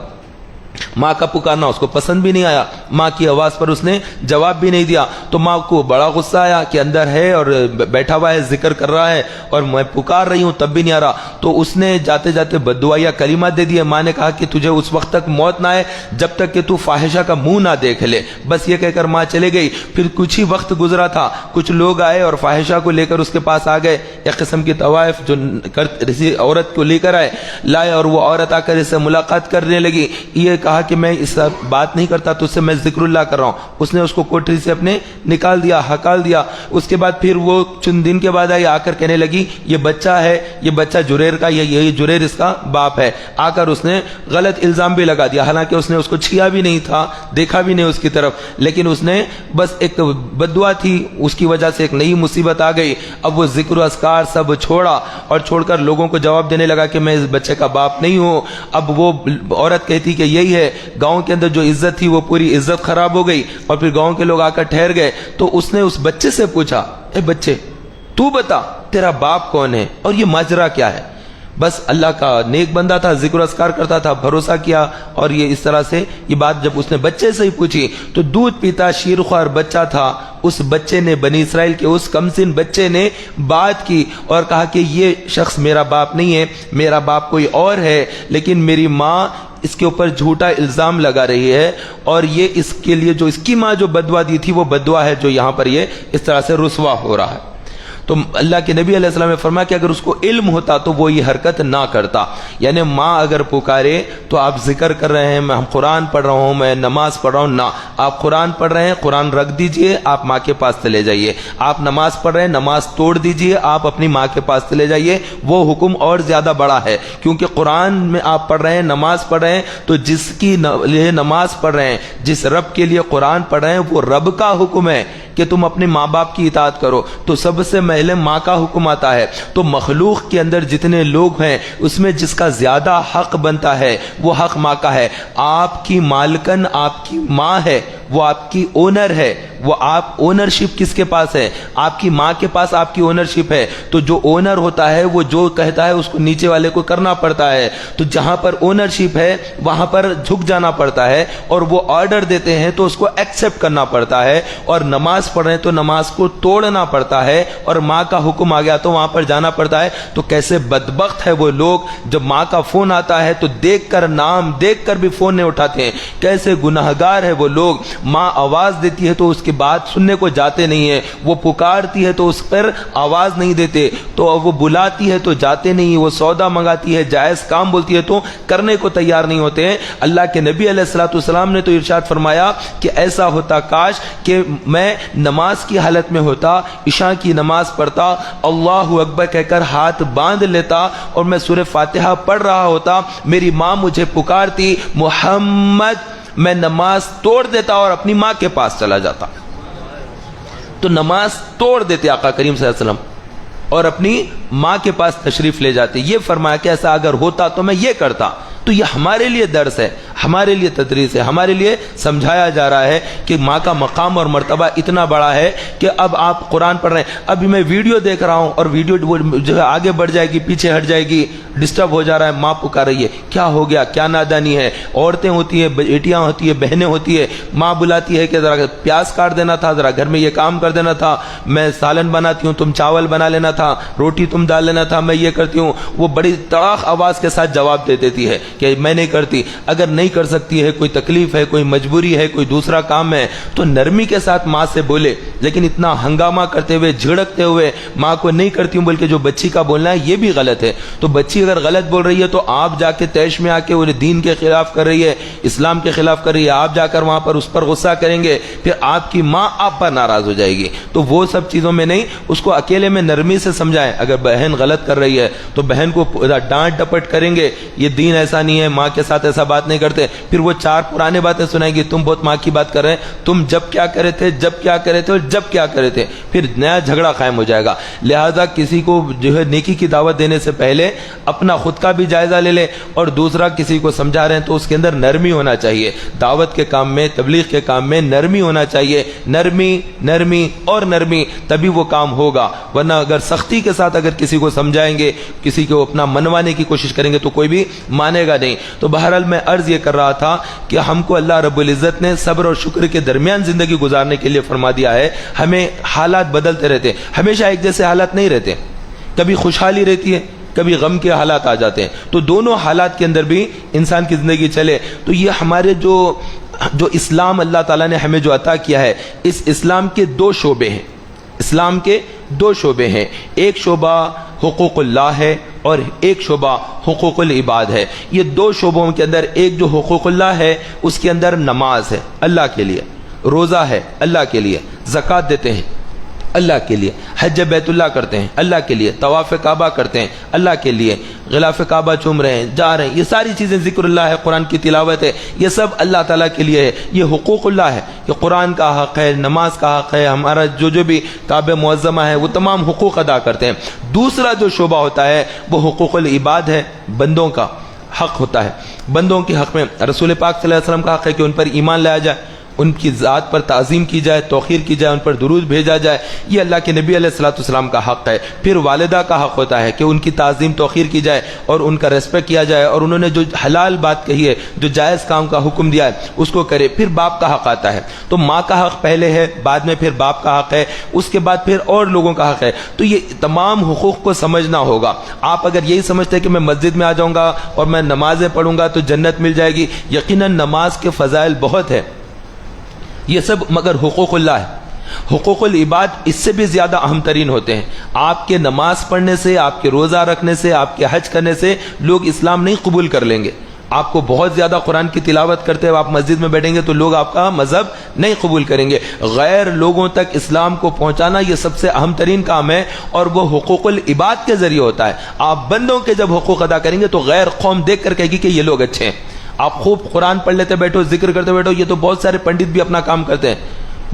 ماں کا پکارنا اس کو پسند بھی نہیں آیا، ماں کی آواز پر اس نے جواب بھی نہیں دیا، تو ماں کو بڑا غصہ آیا کہ اندر ہے اور بیٹھا ہوا ہے، ذکر کر رہا ہے، اور میں پکار رہی ہوں تب بھی نہیں آ رہا۔ تو اس نے جاتے جاتے بددعائیہ کلمات دے دیے۔ ماں نے کہا کہ تجھے اس وقت تک موت نہ آئے جب تک کہ تو فاحشہ کا منہ نہ دیکھ لے، بس یہ کہہ کر ماں چلے گئی۔ پھر کچھ ہی وقت گزرا تھا، کچھ لوگ آئے اور فاحشہ کو لے کر اس کے پاس آ گئے، ایک قسم کی طوائف جو کسی عورت کو لے کر لائے، اور وہ عورت آ کر اس سے ملاقات کرنے لگی۔ یہ کہا کہ میں اس بات نہیں کرتا تو اس سے میں ذکر اللہ کر رہا ہوں۔ اس نے اس کو کوٹری سے اپنے نکال دیا، ہکال دیا۔ اس کے بعد پھر وہ چند دن کے بعد آئی، آ کر کہنے لگی یہ بچہ ہے، یہ بچہ جریر کا، یہ جریر اس کا باپ ہے۔ آ کر اس نے غلط الزام بھی لگا دیا، حالانکہ اس نے اس کو چھیا بھی نہیں تھا، دیکھا بھی نہیں اس کی طرف، لیکن اس نے بس ایک بددعا تھی، اس کی وجہ سے ایک نئی مصیبت آ گئی۔ اب وہ ذکر و اذکار سب چھوڑا اور چھوڑ کر لوگوں کو جواب دینے لگا کہ میں اس بچے کا باپ نہیں ہوں۔ اب وہ عورت کہتی کہ یہی ہے، گاؤں کے اندر جو عزت تھی وہ پوری عزت خراب ہو گئی، اور پھر گاؤں کے لوگ آ کر ٹھہر گئے۔ تو اس نے اس بچے سے پوچھا، اے بچے تو بتا تیرا باپ کون ہے اور یہ ماجرا کیا ہے؟ بس اللہ کا نیک بندہ تھا، ذکر اذکار کرتا تھا، بھروسہ کیا، اور یہ اس طرح سے یہ بات جب اس نے بچے سے ہی پوچھی تو دودھ پیتا شیرخوار بچہ تھا، اس بچے نے، بنی اسرائیل کے اس کمسن بچے نے بات کی اور کہا کہ یہ شخص میرا باپ نہیں ہے، میرا باپ کوئی اور ہے، لیکن میری ماں اس کے اوپر جھوٹا الزام لگا رہی ہے، اور یہ اس کے لیے جو اس کی ماں جو بددعا دی تھی وہ بددعا ہے جو یہاں پر یہ اس طرح سے رسوا ہو رہا ہے۔ تو اللہ کے نبی علیہ السلام نے فرمایا کہ اگر اس کو علم ہوتا تو وہ یہ حرکت نہ کرتا. یعنی ماں اگر پکارے تو آپ ذکر کر رہے ہیں، میں قرآن پڑھ رہا ہوں، میں نماز پڑھ رہا ہوں، نہ، آپ قرآن پڑھ رہے ہیں، قرآن رکھ دیجئے، آپ ماں کے پاس چلے جائیے. آپ نماز پڑھ رہے ہیں، نماز توڑ دیجئے، آپ اپنی ماں کے پاس چلے جائیے. وہ حکم اور زیادہ بڑا ہے، کیونکہ قرآن میں آپ پڑھ رہے ہیں، نماز پڑھ رہے ہیں، تو جس کی لیے نماز پڑھ رہے ہیں، جس رب کے لیے قرآن پڑھ رہے ہیں، وہ رب کا حکم ہے کہ تم اپنے ماں باپ کی اطاعت کرو. تو سب سے پہلے ماں کا حکم آتا ہے. تو مخلوق کے اندر جتنے لوگ ہیں اس میں جس کا زیادہ حق بنتا ہے وہ حق ماں کا ہے. آپ کی مالکن آپ کی ماں ہے، وہ آپ کی اونر ہے. وہ آپ اونرشپ کس کے پاس ہے؟ آپ کی ماں کے پاس آپ کی اونرشپ ہے. تو جو اونر ہوتا ہے وہ جو کہتا ہے اس کو نیچے والے کو کرنا پڑتا ہے. تو جہاں پر اونرشپ ہے وہاں پر جھک جانا پڑتا ہے، اور وہ آرڈر دیتے ہیں تو اس کو ایکسپٹ کرنا پڑتا ہے. اور نماز پڑھ رہے ہیں تو نماز کو توڑنا پڑتا ہے، اور ماں کا حکم آ گیا تو وہاں پر جانا پڑتا ہے. تو کیسے بدبخت ہے وہ لوگ جب ماں کا فون آتا ہے تو دیکھ کر، نام دیکھ کر بھی فون نہیں اٹھاتے ہیں. کیسے گناہگار ہے وہ لوگ. ماں آواز دیتی ہے تو اس کی بات سننے کو جاتے نہیں ہیں، وہ پکارتی ہے تو اس پر آواز نہیں دیتے، تو وہ بلاتی ہے تو جاتے نہیں، وہ سودا منگاتی ہے، جائز کام بولتی ہے تو کرنے کو تیار نہیں ہوتے ہیں. اللہ کے نبی علیہ الصلوۃ والسلام نے تو ارشاد فرمایا کہ ایسا ہوتا کاش کہ میں نماز کی حالت میں ہوتا، عشاء کی نماز پڑھتا، اللہ اکبر کہہ کر ہاتھ باندھ لیتا اور میں سورہ فاتحہ پڑھ رہا ہوتا، میری ماں مجھے پکارتی محمد، میں نماز توڑ دیتا اور اپنی ماں کے پاس چلا جاتا. تو نماز توڑ دیتے آقا کریم صلی اللہ علیہ وسلم اور اپنی ماں کے پاس تشریف لے جاتے. یہ فرمایا کہ ایسا اگر ہوتا تو میں یہ کرتا. تو یہ ہمارے لیے درس ہے، ہمارے لیے تدریس ہے، ہمارے لیے سمجھایا جا رہا ہے کہ ماں کا مقام اور مرتبہ اتنا بڑا ہے کہ اب آپ قرآن پڑھ رہے ہیں، ابھی میں ویڈیو دیکھ رہا ہوں اور ویڈیو جو ہے آگے بڑھ جائے گی، پیچھے ہٹ جائے گی، ڈسٹرب ہو جا رہا ہے، ماں پکار رہی ہے، کیا ہو گیا، کیا نادانی ہے. عورتیں ہوتی ہیں، بیٹیاں ہوتی ہیں، بہنیں ہوتی ہیں، ماں بلاتی ہے کہ ذرا پیاز کاٹ دینا تھا، ذرا گھر میں یہ کام کر دینا تھا، میں سالن بناتی ہوں تم چاول بنا لینا تھا، روٹی تم ڈال لینا تھا، میں یہ کرتی ہوں. وہ بڑی تڑاک آواز کے ساتھ جواب دے دیتی ہے کہ میں نہیں کرتی. اگر نہیں کر سکتی ہے، کوئی تکلیف ہے، کوئی مجبوری ہے، کوئی دوسرا کام ہے، تو نرمی کے ساتھ ماں سے بولے. لیکن اتنا ہنگامہ کرتے ہوئے، جھڑکتے ہوئے ماں کو نہیں کرتی ہوں بلکہ جو بچی کا بولنا ہے یہ بھی غلط ہے. تو بچی اگر غلط بول رہی ہے تو آپ جا کے تیش میں آ کے انہیں دین کے خلاف کر رہی ہے، اسلام کے خلاف کر رہی ہے، آپ جا کر وہاں پر اس پر غصہ کریں گے، پھر آپ کی ماں آپ پر ناراض ہو جائے گی. تو وہ سب چیزوں میں نہیں، اس کو اکیلے میں نرمی سے سمجھائیں. اگر بہن غلط کر رہی ہے تو بہن کو ڈانٹ ڈپٹ کریں گے، یہ دین ایسا نہیں ہے، ماں کے ساتھ ایسا بات نہیں کرتے. پھر وہ چار پرانے باتیں سنائیں گی، تم بہت ماں کی بات کر رہے ہیں، تم جب کیا کرے تھے، جب کیا کرے تھے اور جب کیا کرے تھے. پھر نیا جھگڑا قائم ہو جائے گا. لہذا کسی کو جو ہے نیکی کی دعوت دینے سے پہلے اپنا خود کا بھی جائزہ لے لے، اور دوسرا کسی کو سمجھا رہے ہیں تو اس کے اندر نرمی ہونا چاہیے. دعوت کے کام میں، تبلیغ کے کام میں نرمی ہونا چاہیے. نرمی نرمی اور نرمی، تبھی وہ کام ہوگا. ورنہ اگر سختی کے ساتھ اگر کسی کو سمجھائیں گے، کسی کو اپنا منوانے کی کوشش کریں گے تو کوئی بھی مانے گا نہیں. تو بہرحال میں عرض یہ کر رہا تھا کہ ہم کو اللہ رب العزت نے صبر اور شکر کے درمیان زندگی گزارنے کے لیے فرما دیا ہے. ہمیں حالات بدلتے رہتے، ہمیشہ ایک جیسے حالات نہیں رہتے. کبھی خوشحالی رہتی ہے، کبھی غم کے حالات آ جاتے ہیں. تو دونوں حالات کے اندر بھی انسان کی زندگی چلے. تو یہ ہمارے جو اسلام اللہ تعالیٰ نے ہمیں جو عطا کیا ہے، اس اسلام کے دو شعبے ہیں. اسلام کے دو شعبے ہیں. ایک شعبہ حقوق اللہ ہے اور ایک شعبہ حقوق العباد ہے. یہ دو شعبوں کے اندر ایک جو حقوق اللہ ہے اس کے اندر نماز ہے اللہ کے لیے، روزہ ہے اللہ کے لیے، زکوٰۃ دیتے ہیں اللہ کے لیے، حج بیت اللہ کرتے ہیں اللہ کے لیے، طواف کعبہ کرتے ہیں اللہ کے لیے، غلاف کعبہ چوم رہے ہیں، جا رہے ہیں، یہ ساری چیزیں ذکر اللہ ہے، قرآن کی تلاوت ہے، یہ سب اللہ تعالیٰ کے لیے ہے. یہ حقوق اللہ ہے کہ قرآن کا حق ہے، نماز کا حق ہے، ہمارا جو بھی کعبہ معظمہ ہے وہ تمام حقوق ادا کرتے ہیں. دوسرا جو شعبہ ہوتا ہے وہ حقوق العباد ہے، بندوں کا حق ہوتا ہے. بندوں کے حق میں رسول پاک صلی اللہ علیہ وسلم کا حق ہے کہ ان پر ایمان لایا جائے، ان کی ذات پر تعظیم کی جائے، توقیر کی جائے، ان پر درود بھیجا جائے. یہ اللہ کے نبی علیہ الصلوۃ والسلام کا حق ہے. پھر والدہ کا حق ہوتا ہے کہ ان کی تعظیم توقیر کی جائے اور ان کا ریسپیکٹ کیا جائے، اور انہوں نے جو حلال بات کہی ہے، جو جائز کام کا حکم دیا ہے اس کو کرے. پھر باپ کا حق آتا ہے. تو ماں کا حق پہلے ہے، بعد میں پھر باپ کا حق ہے، اس کے بعد پھر اور لوگوں کا حق ہے. تو یہ تمام حقوق کو سمجھنا ہوگا. آپ اگر یہی سمجھتے ہیں کہ میں مسجد میں آ جاؤں گا اور میں نمازیں پڑھوں گا تو جنت مل جائے گی، یقیناً نماز کے فضائل بہت ہے، یہ سب مگر حقوق اللہ ہے. حقوق العباد اس سے بھی زیادہ اہم ترین ہوتے ہیں. آپ کے نماز پڑھنے سے، آپ کے روزہ رکھنے سے، آپ کے حج کرنے سے لوگ اسلام نہیں قبول کر لیں گے. آپ کو بہت زیادہ قرآن کی تلاوت کرتے ہوئے آپ مسجد میں بیٹھیں گے تو لوگ آپ کا مذہب نہیں قبول کریں گے. غیر لوگوں تک اسلام کو پہنچانا یہ سب سے اہم ترین کام ہے، اور وہ حقوق العباد کے ذریعے ہوتا ہے. آپ بندوں کے جب حقوق ادا کریں گے تو غیر قوم دیکھ کر کہے گی کہ یہ لوگ اچھے ہیں. آپ خوب قرآن پڑھ لیتے بیٹھو، ذکر کرتے بیٹھو، یہ تو بہت سارے پنڈت بھی اپنا کام کرتے ہیں،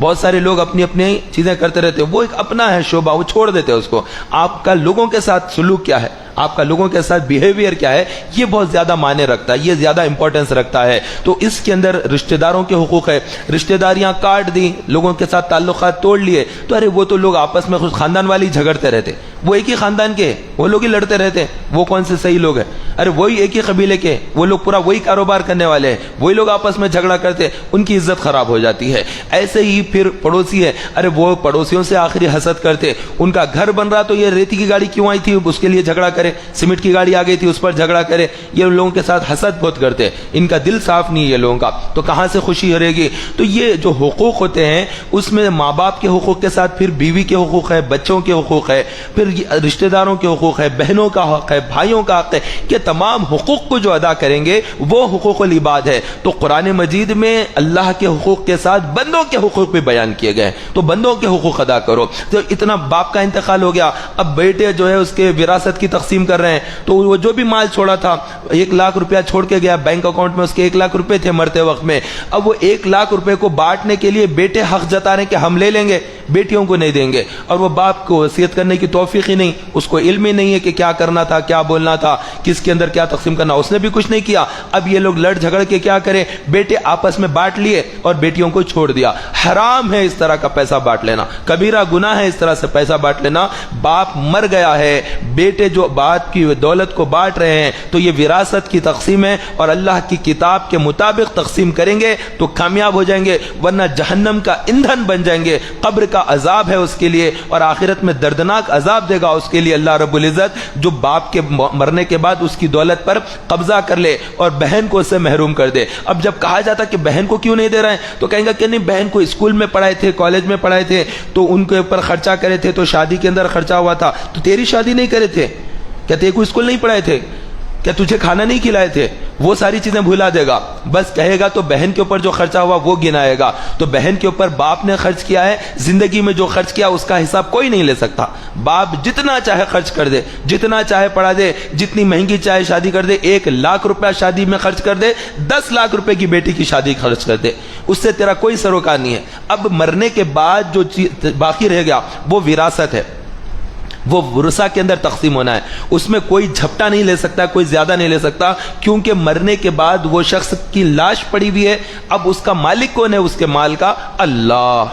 بہت سارے لوگ اپنی اپنی چیزیں کرتے رہتے ہیں، وہ ایک اپنا ہے شعبہ، وہ چھوڑ دیتے ہیں اس کو. آپ کا لوگوں کے ساتھ سلوک کیا ہے، آپ کا لوگوں کے ساتھ بیہیویئر کیا ہے، یہ بہت زیادہ معنی رکھتا ہے، یہ زیادہ امپورٹنس رکھتا ہے. تو اس کے اندر رشتہ داروں کے حقوق ہے. رشتہ داریاں کاٹ دی، لوگوں کے ساتھ تعلقات توڑ لیے، تو ارے وہ تو لوگ آپس میں خود خاندان والی جھگڑتے رہتے، وہ ایک ہی خاندان کے وہ لوگ ہی لڑتے رہتے ہیں، وہ کون سے صحیح لوگ ہیں؟ ارے وہی ایک ہی قبیلے کے، وہ لوگ پورا وہی کاروبار کرنے والے ہیں، وہی لوگ آپس میں جھگڑا کرتے، ان کی عزت خراب ہو جاتی ہے. ایسے ہی پھر پڑوسی ہے، ارے وہ پڑوسیوں سے آخری حسد کرتے، ان کا گھر بن رہا تو یہ ریتی کی گاڑی کیوں آئی تھی اس کے لیے جھگڑا کرے، سیمنٹ کی گاڑی آ گئی تھی اس پر جھگڑا کرے. یہ ان لوگوں کے ساتھ حسد بہت کرتے، ان کا دل صاف نہیں ہے یہ لوگوں کا، تو کہاں سے خوشی رہے گی؟ تو یہ جو حقوق ہوتے ہیں اس میں ماں باپ کے حقوق کے ساتھ پھر بیوی کے حقوق ہے، بچوں کے حقوق ہے، پھر رشتہ داروں کے حقوق ہے، بہنوں کا حق ہے، بھائیوں کا حق ہے، کہ تمام حقوق کو جو ادا کریں گے وہ حقوق العباد ہے. تو قرآن مجید میں اللہ کے حقوق کے ساتھ بندوں کے حقوق بھی بیان کیے گئے، تو بندوں کے حقوق ادا کرو. تو اتنا باپ کا انتقال ہو گیا، اب بیٹے جو ہے اس کے وراثت کی تقسیم کر رہے ہیں، تو وہ جو بھی مال چھوڑا تھا 1,00,000 روپیہ چھوڑ کے گیا، بینک اکاؤنٹ میں اس کے 1,00,000 روپے تھے مرتے وقت میں، اب وہ 1,00,000 روپے کو بانٹنے کے لیے بیٹے حق جتا رہے ہیں کہ ہم لے لیں گے، بیٹیوں کو نہیں دیں گے. اور وہ باپ کو وصیت کرنے کی توفیق ہی نہیں، اس کو علم ہی نہیں ہے کہ کیا کرنا تھا، کیا بولنا تھا، کس کے اندر کیا تقسیم کرنا، اس نے بھی کچھ نہیں کیا. اب یہ لوگ لڑ جھگڑ کے کیا کریں، بیٹے آپس میں بانٹ لیے اور بیٹیوں کو چھوڑ دیا. حرام ہے اس طرح کا پیسہ بانٹ لینا، کبیرہ گناہ ہے اس طرح سے پیسہ بانٹ لینا. باپ مر گیا ہے، بیٹے جو باپ کی دولت کو بانٹ رہے ہیں تو یہ وراثت کی تقسیم ہے، اور اللہ کی کتاب کے مطابق تقسیم کریں گے تو کامیاب ہو جائیں گے، ورنہ جہنم کا ایندھن بن جائیں گے. قبر کا عذاب ہے اس کے لیے، اور آخرت میں دردناک عذاب دے گا اس کے لیے اللہ رب العزت، جو باپ کے مرنے کے بعد اس کی دولت پر قبضہ کر لے اور بہن کو اس سے محروم کر دے. اب جب کہا جاتا کہ بہن کو کیوں نہیں دے رہے ہیں تو کہیں گا کہ نہیں، بہن کو اسکول میں پڑھائے تھے، کالج میں پڑھائے تھے، تو ان کے اوپر خرچہ کرے تھے، تو شادی کے اندر خرچہ ہوا تھا، تو تیری شادی نہیں کرے تھے کیا؟ تیرے کو اسکول نہیں پڑھائے تھے کیا؟ تجھے کھانا نہیں کھلائے تھے؟ وہ ساری چیزیں بھلا دے گا، بس کہے گا تو بہن کے اوپر جو خرچہ ہوا وہ گنائے گا. تو بہن کے اوپر باپ نے خرچ کیا ہے، زندگی میں جو خرچ کیا اس کا حساب کوئی نہیں لے سکتا. باپ جتنا چاہے خرچ کر دے، جتنا چاہے پڑھا دے، جتنی مہنگی چاہے شادی کر دے، 1,00,000 روپیہ شادی میں خرچ کر دے، 10,00,000 روپے کی بیٹی کی شادی خرچ کر دے، اس سے تیرا کوئی سروکار نہیں ہے. اب مرنے کے بعد جو باقی رہ گیا وہ وراثت ہے، وہ ورثہ کے اندر تقسیم ہونا ہے. اس میں کوئی جھپٹا نہیں لے سکتا، کوئی زیادہ نہیں لے سکتا، کیونکہ مرنے کے بعد وہ شخص کی لاش پڑی ہوئی ہے. اب اس کا مالک کون ہے اس کے مال کا؟ اللہ.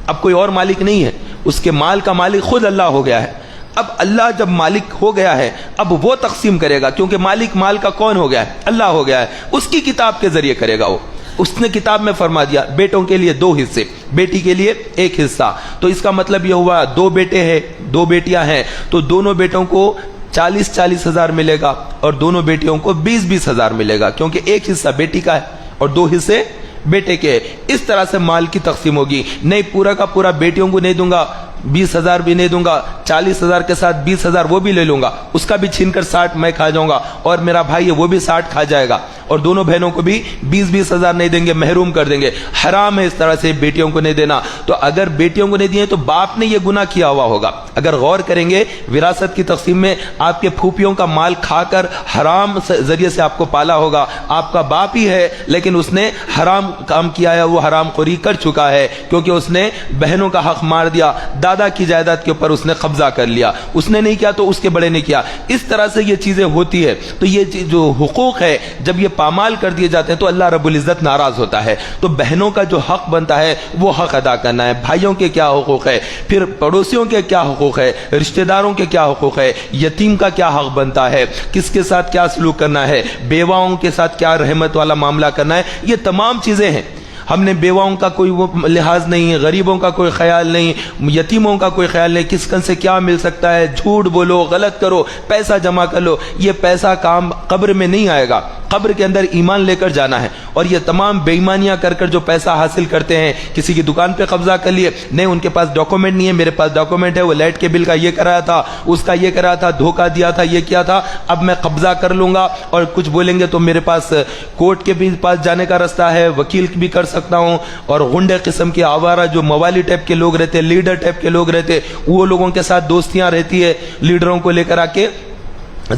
اب کوئی اور مالک نہیں ہے، اس کے مال کا مالک خود اللہ ہو گیا ہے. اب اللہ جب مالک ہو گیا ہے اب وہ تقسیم کرے گا، کیونکہ مالک مال کا کون ہو گیا ہے؟ اللہ ہو گیا ہے. اس کی کتاب کے ذریعے کرے گا. وہ اس نے کتاب میں فرما دیا بیٹوں کے لیے 2 حصے، بیٹی کے لیے 1 حصہ. تو اس کا مطلب یہ ہوا 2 بیٹے ہیں، 2 بیٹیاں ہیں، تو دونوں بیٹوں کو 40,000 ہزار ملے گا اور دونوں بیٹیوں کو 20,000 ہزار ملے گا، کیونکہ 1 حصہ بیٹی کا ہے اور 2 حصے بیٹے کے. اس طرح سے مال کی تقسیم ہوگی. نہیں پورا کا پورا بیٹیوں کو نہیں دوں گا، 20,000 بھی نہیں دوں گا، 40,000 کے ساتھ 20,000 وہ بھی لے لوں گا، اس کا بھی چھین کر 60 میں کھا جاؤں گا، اور میرا بھائی ہے وہ بھی 60 کھا جائے گا، اور دونوں بہنوں کو بھی 20,000 نہیں دیں گے، محروم کر دیں گے. حرام ہے اس طرح سے بیٹیوں کو نہیں دینا. تو اگر بیٹیوں کو نہیں دیے تو باپ نے یہ گناہ کیا ہوا ہوگا. اگر غور کریں گے وراثت کی تقسیم میں، آپ کے پھوپھیوں کا مال کھا کر حرام ذریعے سے آپ کو پالا ہوگا. آپ کا باپ ہی ہے لیکن اس نے حرام کام کیا ہے، وہ حرام خوری کر چکا ہے، کیونکہ اس نے بہنوں کا حق مار دیا، دادا کی جائیداد کے اوپر اس نے قبضہ کر لیا. اس نے نہیں کیا تو اس کے بڑے نے کیا. اس طرح سے یہ چیزیں ہوتی ہے. تو یہ جو حقوق ہے جب یہ پامال کر دیے جاتے ہیں تو اللہ رب العزت ناراض ہوتا ہے. تو بہنوں کا جو حق بنتا ہے وہ حق ادا کرنا ہے. بھائیوں کے کیا حقوق ہے، پھر پڑوسیوں کے کیا حقوق ہے، رشتہ داروں کے کیا حقوق ہے، یتیم کا کیا حق بنتا ہے، کس کے ساتھ کیا سلوک کرنا ہے، بیواؤں کے ساتھ کیا رحمت والا معاملہ کرنا ہے، یہ تمام چیزیں ہیں. ہم نے بیواؤں کا کوئی وہ لحاظ نہیں، غریبوں کا کوئی خیال نہیں، یتیموں کا کوئی خیال نہیں، کس کن سے کیا مل سکتا ہے، جھوٹ بولو، غلط کرو، پیسہ جمع کر لو۔ یہ پیسہ کام قبر میں نہیں آئے گا، قبر کے اندر ایمان لے کر جانا ہے۔ اور یہ تمام بے ایمانیاں کر کر جو پیسہ حاصل کرتے ہیں، کسی کی دکان پہ قبضہ کر لیے، نہیں ان کے پاس ڈاکومنٹ نہیں ہے، میرے پاس ڈاکومنٹ ہے، وہ لائٹ کے بل کا یہ کرایا تھا، اس کا یہ کرایا تھا، دھوکہ دیا تھا، یہ کیا تھا، اب میں قبضہ کر لوں گا، اور کچھ بولیں گے تو میرے پاس کورٹ کے بھی پاس جانے کا راستہ ہے، وکیل بھی کر سکتا ہوں۔ اور غنڈے قسم کے آوارہ جو موالی ٹائپ کے لوگ رہتے، لیڈر ٹائپ کے لوگ رہتے، وہ لوگوں کے ساتھ دوستیاں رہتی ہے، لیڈروں کو لے کر آ کے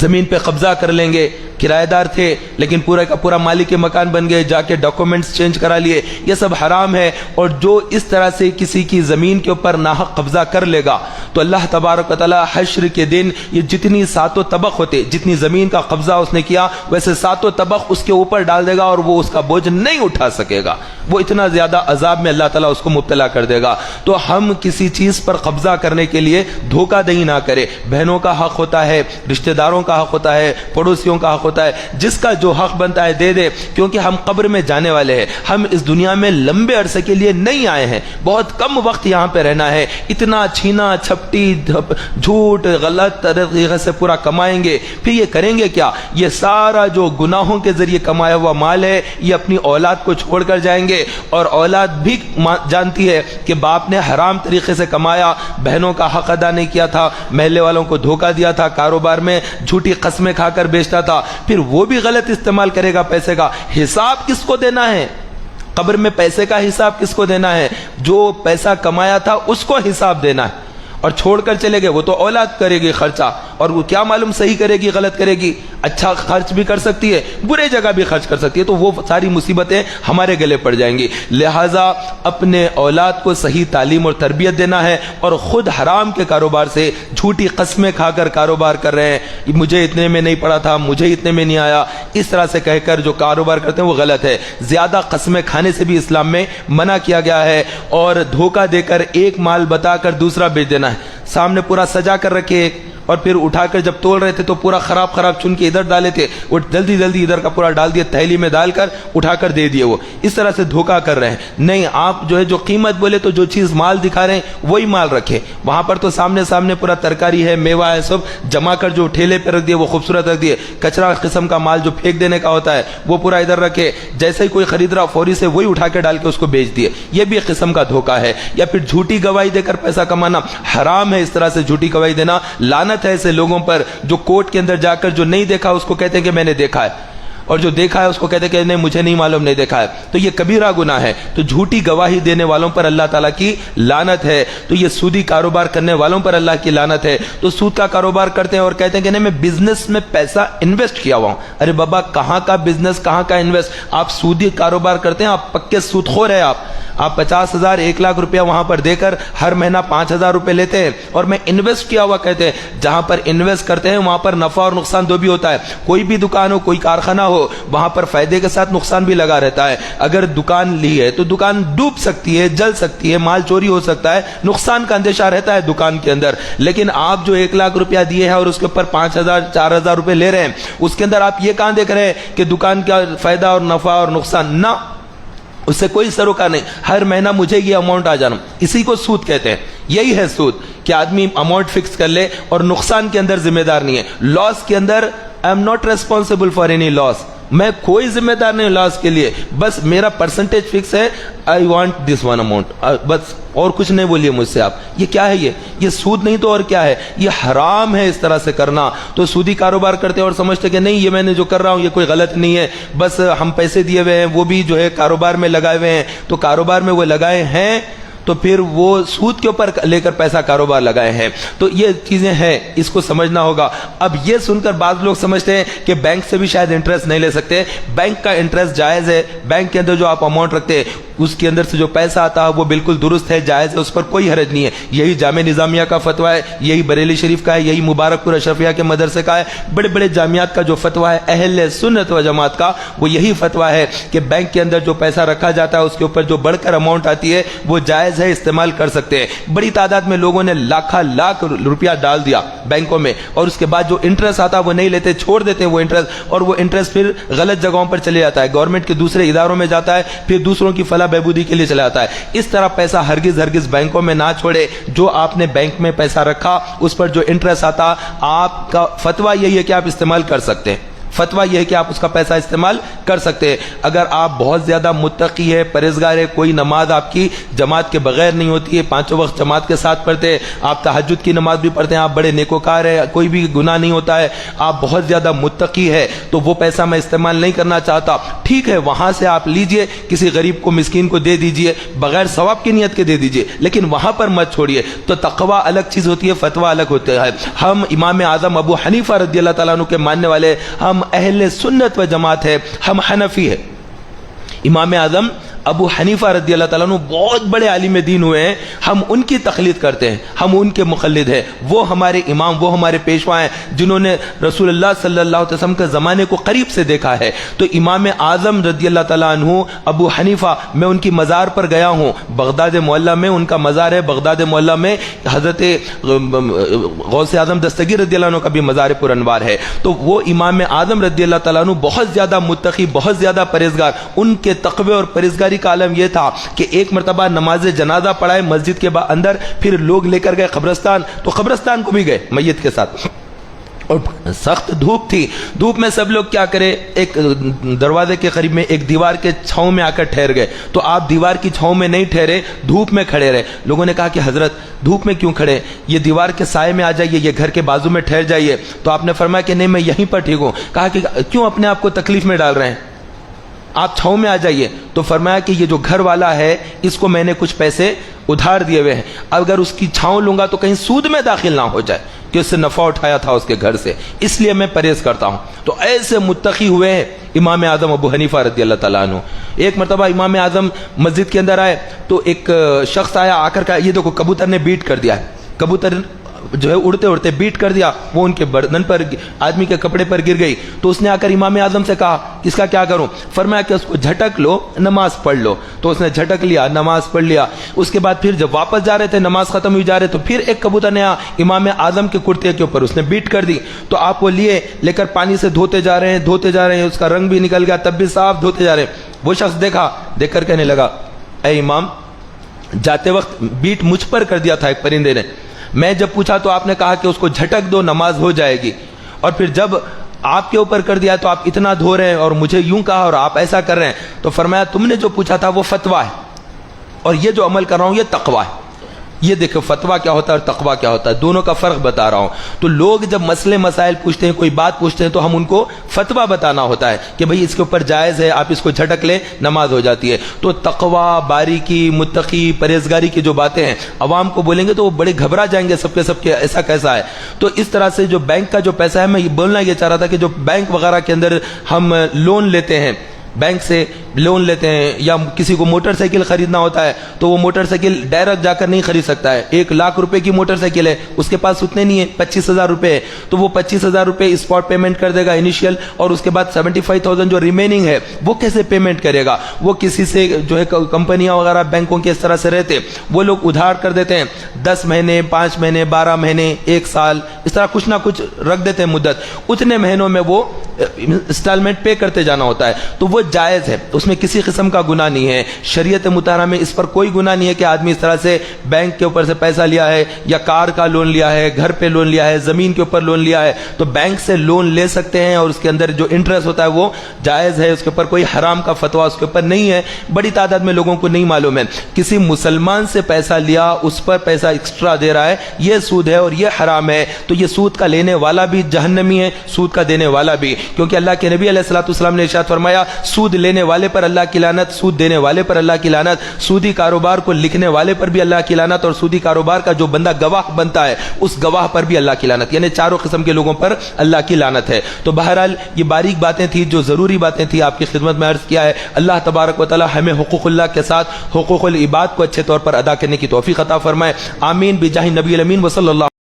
زمین پہ قبضہ کر لیں گے۔ کرایہ دار تھے لیکن پورا کا پورا مالک کے مکان بن گئے، جا کے ڈاکومنٹس چینج کرا لیے، یہ سب حرام ہے۔ اور جو اس طرح سے کسی کی زمین کے اوپر ناحق قبضہ کر لے گا تو اللہ تبارک و تعالی حشر کے دن یہ جتنی ساتوں طبق ہوتے، جتنی زمین کا قبضہ اس نے کیا ویسے ساتوں طبق اس کے اوپر ڈال دے گا، اور وہ اس کا بوجھ نہیں اٹھا سکے گا، وہ اتنا زیادہ عذاب میں اللہ تعالیٰ اس کو مبتلا کر دے گا۔ تو ہم کسی چیز پر قبضہ کرنے کے لیے دھوکہ دہی نہ کرے۔ بہنوں کا حق ہوتا ہے، رشتہ داروں کا حق ہوتا ہے، پڑوسیوں کا حق ہوتا ہے، جس کا جو حق بنتا ہے دے دے، کیونکہ ہم قبر میں جانے والے ہیں، ہم اس دنیا میں لمبے عرصے کے لیے نہیں آئے ہیں، بہت کم وقت یہاں پہ رہنا ہے۔ اتنا چھینا چھپٹی جھوٹ غلط طریقے سے پورا کمائیں گے، پھر یہ کریں گے کیا؟ یہ سارا جو گناہوں کے ذریعے کمایا ہوا مال ہے یہ اپنی اولاد کو چھوڑ کر جائیں گے، اور اولاد بھی جانتی ہے کہ باپ نے حرام طریقے سے کمایا، بہنوں کا حق ادا نہیں کیا تھا، محلے والوں کو دھوکہ دیا تھا، کاروبار میں جھوٹی قسمیں کھا کر بیچتا تھا، پھر وہ بھی غلط استعمال کرے گا پیسے کا۔ حساب کس کو دینا ہے؟ قبر میں پیسے کا حساب کس کو دینا ہے؟ جو پیسہ کمایا تھا اس کو حساب دینا ہے، اور چھوڑ کر چلے گئے وہ تو اولاد کرے گی خرچہ، اور وہ کیا معلوم صحیح کرے گی غلط کرے گی، اچھا خرچ بھی کر سکتی ہے، برے جگہ بھی خرچ کر سکتی ہے، تو وہ ساری مصیبتیں ہمارے گلے پڑ جائیں گی۔ لہٰذا اپنے اولاد کو صحیح تعلیم اور تربیت دینا ہے، اور خود حرام کے کاروبار سے جھوٹی قسمیں کھا کر کاروبار کر رہے ہیں، مجھے اتنے میں نہیں پڑا تھا، مجھے اتنے میں نہیں آیا، اس طرح سے کہہ کر جو کاروبار کرتے ہیں وہ غلط ہے۔ زیادہ قسمیں کھانے سے بھی اسلام میں منع کیا گیا ہے، اور دھوکہ دے کر ایک مال بتا کر دوسرا بیچ دینا ہے، سامنے پورا سجا کر رکھے اور پھر اٹھا کر جب تول رہے تھے تو پورا خراب چن کے ادھر ڈالے تھے، وہ جلدی جلدی ادھر کا پورا ڈال دیا، تھیلی میں ڈال کر اٹھا کر دے دیے، وہ اس طرح سے دھوکہ کر رہے ہیں۔ نہیں، آپ جو ہے جو قیمت بولے تو جو چیز مال دکھا رہے ہیں وہی مال رکھے، وہاں پر تو سامنے پورا ترکاری ہے، میوہ ہے، سب جمع کر جو ٹھیلے پہ رکھ دیے وہ خوبصورت رکھ دیے، کچرا قسم کا مال جو پھینک دینے کا ہوتا ہے وہ پورا ادھر رکھے، جیسے ہی کوئی خرید رہا فوری سے وہی اٹھا کے ڈال کے اس کو بیچ دیے، یہ بھی ایک قسم کا دھوکہ ہے۔ یا پھر جھوٹی گواہی دے کر پیسہ کمانا حرام ہے، اس طرح سے جھوٹی گواہی دینا، لعنت ہے ایسے لوگوں پر جو کورٹ کے اندر جا کر جو نہیں دیکھا اس کو کہتے ہیں کہ میں نے دیکھا ہے، اور جو دیکھا ہے اس کو کہتے ہیں کہ نہیں مجھے نہیں معلوم، نہیں دیکھا ہے، تو یہ کبیرہ گناہ ہے۔ تو جھوٹی گواہی دینے والوں پر اللہ تعالیٰ کی لعنت ہے۔ تو یہ سودی کاروبار کرنے والوں پر اللہ کی لعنت ہے۔ تو سود کا کاروبار کرتے ہیں اور کہتے ہیں کہ نہیں میں بزنس میں پیسہ انویسٹ کیا ہوا ہوں، ارے بابا کہاں کا بزنس، کہاں کا انویسٹ؟ آپ سودی کاروبار کرتے ہیں، آپ پکے سود خور ہیں، آپ 50,000 1,00,000 روپیہ وہاں پر دے کر ہر مہینہ 5,000 روپے لیتے ہیں، اور میں انویسٹ کیا ہوا کہتے ہیں۔ جہاں پر انویسٹ کرتے ہیں وہاں پر نفع اور نقصان دو بھی ہوتا ہے، کوئی بھی دکان ہو، کوئی کارخانہ ہو، وہاں پر فائدے کے ساتھ نقصان بھی لگا رہتا ہے۔ اگر دکان لی ہے تو دکان ڈوب سکتی ہے، جل سکتی ہے، مال چوری ہو سکتا ہے، نقصان کا اندیشہ رہتا ہے دکان کے اندر۔ لیکن آپ جو 1,00,000 روپیہ دیے ہیں اور اس کے اوپر 5,000 4,000 روپے لے رہے ہیں، اس کے اندر آپ یہ کہاں دیکھ رہے ہیں کہ دکان کا فائدہ اور نفع اور نقصان؟ نہ، اس سے کوئی سروکار نہیں، ہر مہینہ مجھے یہ اماؤنٹ آ جانا، اسی کو سود کہتے ہیں۔ یہی ہے سود کہ آدمی اماؤنٹ فکس کر لے اور نقصان کے اندر ذمہ دار نہیں ہے، لاس کے اندر I am not responsible for any loss, میں کوئی ذمہ دار نہیں لاس کے لیے، بس میرا پرسنٹیج فکس ہے، I want this one amount, بس اور کچھ نہیں بولیے مجھ سے آپ۔ یہ کیا ہے؟ یہ سود نہیں تو اور کیا ہے؟ یہ حرام ہے اس طرح سے کرنا۔ تو سودی کاروبار کرتے اور سمجھتے کہ نہیں یہ میں نے جو کر رہا ہوں یہ کوئی غلط نہیں ہے، بس ہم پیسے دیے ہوئے ہیں، وہ بھی جو ہے کاروبار میں لگائے ہوئے ہیں، تو کاروبار میں وہ لگائے ہیں تو پھر وہ سود کے اوپر لے کر پیسہ کاروبار لگائے ہیں۔ تو یہ چیزیں ہیں، اس کو سمجھنا ہوگا۔ اب یہ سن کر بعض لوگ سمجھتے ہیں کہ بینک سے بھی شاید انٹرسٹ نہیں لے سکتے، بینک کا انٹرسٹ جائز ہے، بینک کے اندر جو آپ اماؤنٹ رکھتے ہیں اس کے اندر سے جو پیسہ آتا ہے وہ بالکل درست ہے، جائز ہے، اس پر کوئی حرج نہیں ہے۔ یہی جامع نظامیہ کا فتویٰ ہے، یہی بریلی شریف کا ہے، یہی مبارک پور اشرفیہ کے مدرسے کا ہے، بڑے بڑے جامعات کا جو فتویٰ ہے اہل سنت و جماعت کا، وہ یہی فتویٰ ہے کہ بینک کے اندر جو پیسہ رکھا جاتا ہے اس کے اوپر جو بڑھ کر اماؤنٹ آتی ہے وہ جائز ہے، استعمال کر سکتے ہیں۔ بڑی تعداد میں لوگوں نے لاکھ روپیہ ڈال دیا بینکوں میں، اور اس کے بعد جو انٹرسٹ آتا وہ نہیں لیتے، چھوڑ دیتے وہ انٹرسٹ، اور وہ انٹرسٹ پھر غلط جگہوں پر چلے جاتا ہے، گورنمنٹ کے دوسرے اداروں میں جاتا ہے، پھر دوسروں کی فلاح فلاح بہبودی کے لیے چلا جاتا ہے. اس طرح پیسہ ہرگز ہرگز بینکوں میں نہ چھوڑے. جو آپ نے بینک میں پیسہ رکھا اس پر جو انٹرسٹ آتا, آپ کا فتویٰ یہی ہے کہ آپ استعمال کر سکتے ہیں. فتویٰ یہ ہے کہ آپ اس کا پیسہ استعمال کر سکتے ہیں. اگر آپ بہت زیادہ متقی ہے, پرہیزگار ہے, کوئی نماز آپ کی جماعت کے بغیر نہیں ہوتی ہے, پانچوں وقت جماعت کے ساتھ پڑھتے ہیں, آپ تہجد کی نماز بھی پڑھتے ہیں, آپ بڑے نیکوکار ہے, کوئی بھی گناہ نہیں ہوتا ہے, آپ بہت زیادہ متقی ہے, تو وہ پیسہ میں استعمال نہیں کرنا چاہتا, ٹھیک ہے, وہاں سے آپ لیجئے, کسی غریب کو مسکین کو دے دیجئے, بغیر ثواب کی نیت کے دے دیجئے, لیکن وہاں پر مت چھوڑیے. تو تقوی الگ چیز ہوتی ہے, فتویٰ الگ ہوتا ہے. ہم امام اعظم ابو حنیفہ رضی اللہ تعالیٰ عنہ کے ماننے والے, ہم اہل سنت و جماعت ہے, ہم حنفی ہے. امام اعظم ابو حنیفہ رضی اللہ تعالیٰ عنہ بہت بڑے عالم دین ہوئے ہیں, ہم ان کی تقلید کرتے ہیں, ہم ان کے مقلد ہیں. وہ ہمارے امام, وہ ہمارے پیشوا ہیں جنہوں نے رسول اللہ صلی اللہ علیہ وسلم کے زمانے کو قریب سے دیکھا ہے. تو امام اعظم رضی اللہ تعالیٰ عنہ ابو حنیفہ, میں ان کی مزار پر گیا ہوں, بغداد معلیٰ میں ان کا مزار ہے. بغداد معلیٰ میں حضرت غوث اعظم دستگیر رضی اللہ عنہ کا بھی مزار پر انوار ہے. تو وہ امام اعظم رضی اللہ تعالیٰ عنہ بہت زیادہ متقی, بہت زیادہ پرہیزگار. ان کے تقوی اور پرہیزگاری کا عالم یہ تھا کہ ایک مرتبہ نماز جنازہ پڑھائے مسجد کے اندر, پھر لوگ لے کر گئے قبرستان, تو قبرستان کو بھی گئے میت کے ساتھ, اور سخت دھوپ تھی. دھوپ میں سب لوگ کیا کرے, ایک دروازے کے قریب میں ایک دیوار کے چھاؤں میں آ کر ٹھہر گئے. تو آپ دیوار کی چھاؤں میں نہیں ٹھہرے, دھوپ میں کھڑے رہے. لوگوں نے کہا کہ حضرت دھوپ میں کیوں کھڑے, یہ دیوار کے سائے میں آ جائیے, یہ گھر کے بازو میں ٹھہر جائیے. تو آپ نے فرمایا کہ نہیں, میں یہیں پر ٹھیک ہوں. کہا کہ کیوں اپنے آپ کو تکلیف میں ڈال رہے ہیں, آپ چھاؤں میں آ جائیے. تو فرمایا کہ یہ جو گھر والا ہے اس کو میں نے کچھ پیسے ادھار دیے ہوئے ہیں, اگر اس کی چھاؤں لوں گا تو کہیں سود میں داخل نہ ہو جائے کہ اس سے نفع اٹھایا تھا اس کے گھر سے, اس لیے میں پرہیز کرتا ہوں. تو ایسے متقی ہوئے ہیں امام اعظم ابو حنیفہ رضی اللہ تعالیٰ عنہ. ایک مرتبہ امام اعظم مسجد کے اندر آئے تو ایک شخص آیا, آ کر کہا یہ دیکھو کبوتر نے بیٹ کر دیا ہے. کبوتر جو ہے اڑتے اڑتے بیٹ کر دیا, وہ ان کے بدن پر, آدمی کے کپڑے پر گر گئی. تو اس نے آ کر امام اعظم سے کہا اس کا کیا کروں. فرمایا کہ اس کو جھٹک لو, نماز پڑھ لو. تو اس نے جھٹک لیا, نماز پڑھ لیا. اس کے بعد پھر جب واپس جا رہے تھے, نماز ختم ہوئی جا رہے, تو پھر ایک کبوتر نے امام اعظم کے کرتے کے اوپر اس نے بیٹ کر دی. تو آپ وہ لے کر پانی سے دھوتے جا رہے ہیں, اس کا رنگ بھی نکل گیا, تب بھی صاف دھوتے جا رہے ہیں. وہ شخص دیکھ کر کہنے لگا, اے امام, جاتے وقت بیٹ مجھ پر کر دیا تھا ایک پرندے نے, میں جب پوچھا تو آپ نے کہا کہ اس کو جھٹک دو, نماز ہو جائے گی, اور پھر جب آپ کے اوپر کر دیا تو آپ اتنا دھو رہے ہیں اور مجھے یوں کہا اور آپ ایسا کر رہے ہیں. تو فرمایا تم نے جو پوچھا تھا وہ فتویٰ ہے, اور یہ جو عمل کر رہا ہوں یہ تقویٰ ہے. یہ دیکھو فتویٰ کیا ہوتا ہے اور تقویٰ کیا ہوتا ہے, دونوں کا فرق بتا رہا ہوں. تو لوگ جب مسئلے مسائل پوچھتے ہیں, کوئی بات پوچھتے ہیں, تو ہم ان کو فتویٰ بتانا ہوتا ہے کہ بھئی اس کے اوپر جائز ہے, آپ اس کو جھٹک لیں, نماز ہو جاتی ہے. تو تقویٰ, باریکی, متقی, پرہیزگاری کی جو باتیں ہیں عوام کو بولیں گے تو وہ بڑے گھبرا جائیں گے, سب کے ایسا کیسا ہے. تو اس طرح سے جو بینک کا جو پیسہ ہے, میں بولنا یہ چاہ رہا تھا کہ جو بینک وغیرہ کے اندر ہم لون لیتے ہیں, بینک سے لون لیتے ہیں, یا کسی کو موٹر سائیکل خریدنا ہوتا ہے تو وہ موٹر سائیکل ڈائریکٹ جا کر نہیں خرید سکتا ہے. 1,00,000 روپے کی موٹر سائیکل ہے, اس کے پاس اتنے نہیں ہے, 25,000 روپے ہے, تو وہ 25,000 روپے اسپاٹ پیمنٹ کر دے گا انیشیل, اور اس کے بعد 75,000 جو ریمیننگ ہے وہ کیسے پیمنٹ کرے گا. وہ کسی سے جو ہے کمپنیاں وغیرہ بینکوں کے اس طرح سے رہتے, وہ لوگ ادھار کر دیتے ہیں, 10 مہینے, 5 مہینے, 12 مہینے, 1 سال, اس طرح کچھ نہ کچھ رکھ دیتے ہیں مدت. اتنے مہینوں میں وہ انسٹالمنٹ پے کرتے جانا ہوتا ہے. تو وہ جائز ہے, اس میں کسی قسم کا گناہ نہیں ہے. شریعت مطہرہ میں اس پر کوئی گناہ نہیں ہے کہ آدمی اس طرح سے بینک کے اوپر سے پیسہ لیا ہے, یا کار کا لون لیا ہے, گھر پہ لون لیا ہے, زمین کے اوپر لون لیا ہے, تو بینک سے لون لے سکتے ہیں, اور اس کے اندر جو انٹرسٹ ہوتا ہے وہ جائز ہے, اس کے اوپر کوئی حرام کا فتویٰ اس کے اوپر نہیں ہے. بڑی تعداد میں لوگوں کو نہیں معلوم ہے. کسی مسلمان سے پیسہ لیا, اس پر پیسہ ایکسٹرا دے رہا ہے, یہ سود ہے اور یہ حرام ہے. تو یہ سود کا لینے والا بھی جہنمی ہے, سود کا دینے والا بھی, کیونکہ اللہ کے نبی علیہ الصلوۃ والسلام نے ارشاد فرمایا, سود لینے والے پر اللہ کی لعنت, سود دینے والے پر اللہ کی لعنت, سودی کاروبار کو لکھنے والے پر بھی اللہ کی لعنت, اور سودی کاروبار کا جو بندہ گواہ بنتا ہے اس گواہ پر بھی اللہ کی لعنت. یعنی چاروں قسم کے لوگوں پر اللہ کی لعنت ہے. تو بہرحال یہ باریک باتیں تھیں, جو ضروری باتیں تھیں, آپ کی خدمت میں عرض کیا ہے. اللہ تبارک و تعالی ہمیں حقوق اللہ کے ساتھ حقوق العباد کو اچھے طور پر ادا کرنے کی توفیق عطا فرمائے. آمین بجاہ نبی الامین و صلی اللہ